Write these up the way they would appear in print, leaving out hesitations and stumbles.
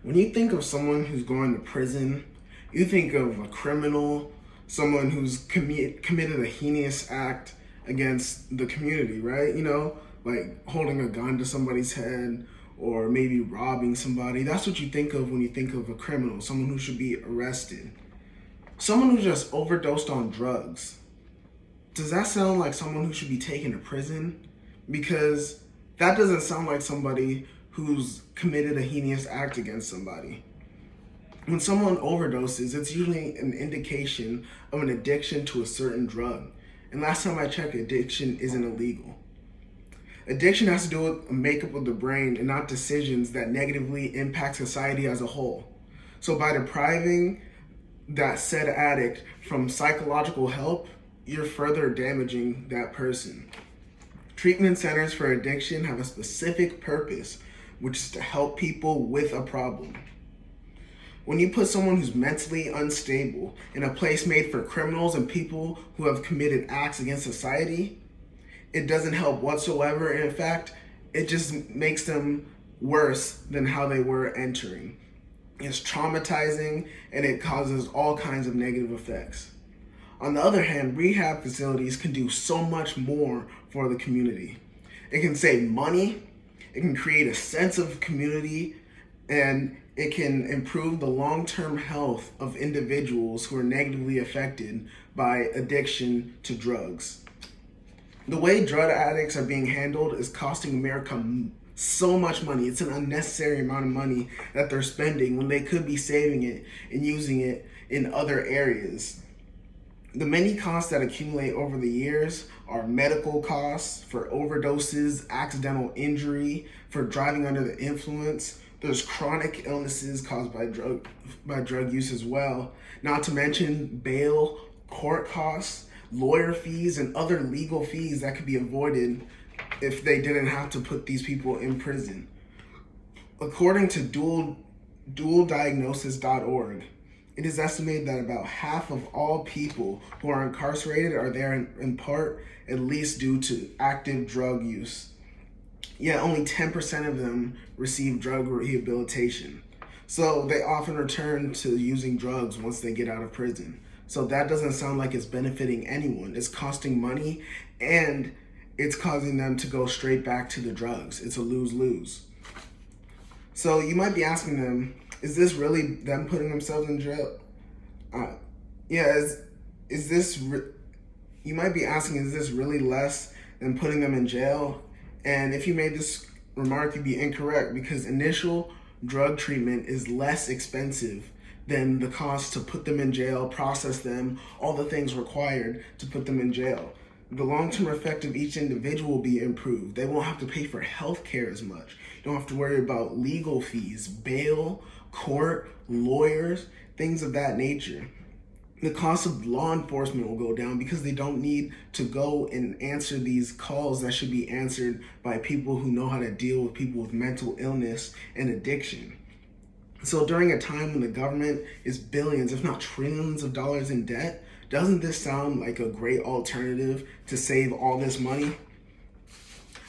When you think of someone who's going to prison, you think of a criminal, someone who's committed a heinous act against the community, right? Like holding a gun to somebody's head or maybe robbing somebody. That's what you think of when you think of a criminal, someone who should be arrested. Someone who just overdosed on drugs. Does that sound like someone who should be taken to prison? Because that doesn't sound like somebody who's committed a heinous act against somebody. When someone overdoses, it's usually an indication of an addiction to a certain drug. And last time I checked, addiction isn't illegal. Addiction has to do with a makeup of the brain and not decisions that negatively impact society as a whole. So by depriving that said addict from psychological help, you're further damaging that person. Treatment centers for addiction have a specific purpose, which is to help people with a problem. When you put someone who's mentally unstable in a place made for criminals and people who have committed acts against society, it doesn't help whatsoever. And in fact, it just makes them worse than how they were entering. It's traumatizing and it causes all kinds of negative effects. On the other hand, rehab facilities can do so much more for the community. It can save money, it can create a sense of community, and it can improve the long-term health of individuals who are negatively affected by addiction to drugs. The way drug addicts are being handled is costing America so much money. It's an unnecessary amount of money that they're spending when they could be saving it and using it in other areas. The many costs that accumulate over the years are medical costs for overdoses, accidental injury, for driving under the influence. There's chronic illnesses caused by drug use as well. Not to mention bail, court costs, lawyer fees, and other legal fees that could be avoided if they didn't have to put these people in prison. According to dualdiagnosis.org, it is estimated that about half of all people who are incarcerated are there in part at least due to active drug use. Yet only 10% of them receive drug rehabilitation. So they often return to using drugs once they get out of prison. So that doesn't sound like it's benefiting anyone. It's costing money and it's causing them to go straight back to the drugs. It's a lose-lose. So you might be asking them, is this really them putting themselves in jail? You might be asking, is this really less than putting them in jail? And if you made this remark, you'd be incorrect, because initial drug treatment is less expensive than the cost to put them in jail, process them, all the things required to put them in jail. The long-term effect of each individual will be improved. They won't have to pay for health care as much. You don't have to worry about legal fees, bail, court, lawyers, things of that nature. The cost of law enforcement will go down because they don't need to go and answer these calls that should be answered by people who know how to deal with people with mental illness and addiction. So during a time when the government is billions, if not trillions of dollars in debt, doesn't this sound like a great alternative to save all this money?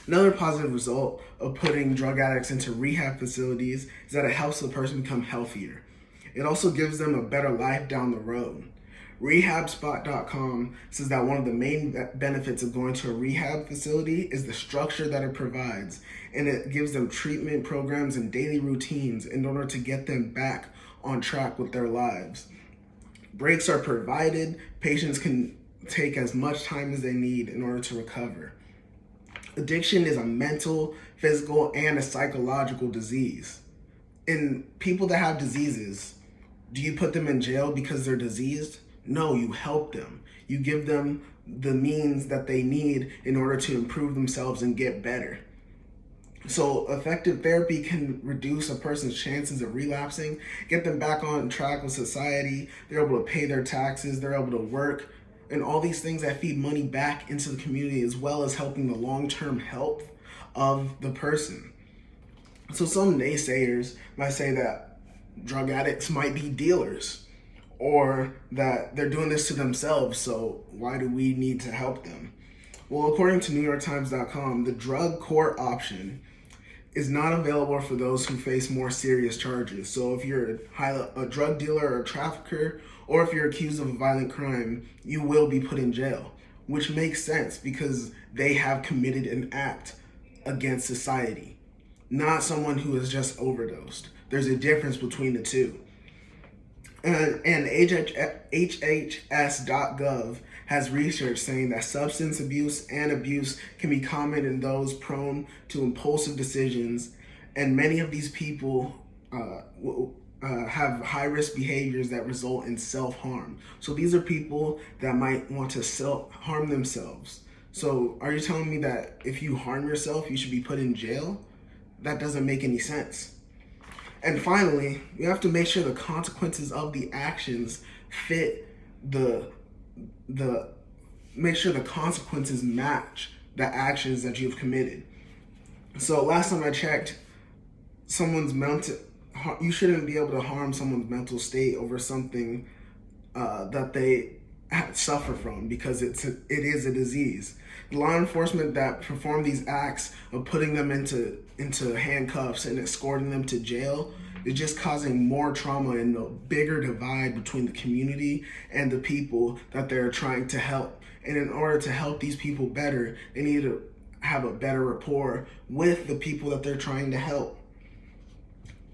Another positive result of putting drug addicts into rehab facilities is that it helps the person become healthier. It also gives them a better life down the road. Rehabspot.com says that one of the main benefits of going to a rehab facility is the structure that it provides, and it gives them treatment programs and daily routines in order to get them back on track with their lives. Breaks are provided. Patients can take as much time as they need in order to recover. Addiction is a mental, physical, and a psychological disease. In people that have diseases, do you put them in jail because they're diseased? No, you help them. You give them the means that they need in order to improve themselves and get better. So effective therapy can reduce a person's chances of relapsing, get them back on track with society. They're able to pay their taxes, they're able to work, and all these things that feed money back into the community, as well as helping the long-term health of the person. So some naysayers might say that drug addicts might be dealers, or that they're doing this to themselves, so why do we need to help them? Well, according to NewYorkTimes.com, the drug court option is not available for those who face more serious charges. So if you're a drug dealer or a trafficker, or if you're accused of a violent crime, you will be put in jail, which makes sense because they have committed an act against society, not someone who has just overdosed. There's a difference between the two. And HHS.gov has research saying that substance abuse and abuse can be common in those prone to impulsive decisions, and many of these people have high-risk behaviors that result in self-harm. So these are people that might want to self-harm themselves. So are you telling me that if you harm yourself, you should be put in jail? That doesn't make any sense. And finally, we have to make sure the consequences of the actions fit make sure the consequences match the actions that you've committed. So last time I checked, you shouldn't be able to harm someone's mental state over something that they suffer from, because it is a disease. The law enforcement that perform these acts of putting them into handcuffs and escorting them to jail is just causing more trauma and a bigger divide between the community and the people that they're trying to help. And in order to help these people better, they need to have a better rapport with the people that they're trying to help.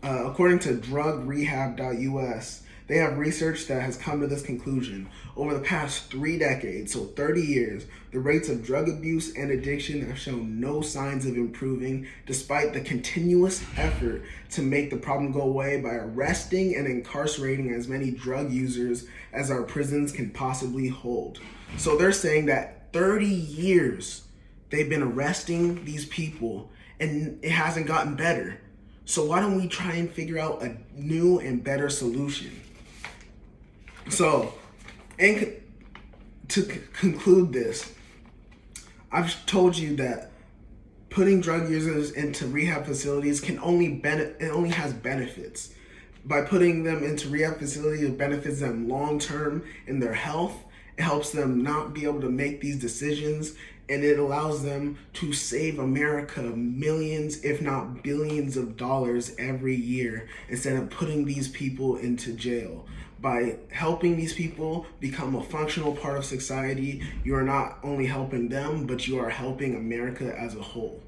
According to drugrehab.us, they have research that has come to this conclusion. Over the past 3 decades, so 30 years, the rates of drug abuse and addiction have shown no signs of improving, despite the continuous effort to make the problem go away by arresting and incarcerating as many drug users as our prisons can possibly hold. So they're saying that 30 years they've been arresting these people and it hasn't gotten better. So why don't we try and figure out a new and better solution? So, to conclude this, I've told you that putting drug users into rehab facilities it only has benefits. By putting them into rehab facilities, it benefits them long term in their health. It helps them not be able to make these decisions, and it allows them to save America millions, if not billions of dollars every year, instead of putting these people into jail. By helping these people become a functional part of society, you are not only helping them, but you are helping America as a whole.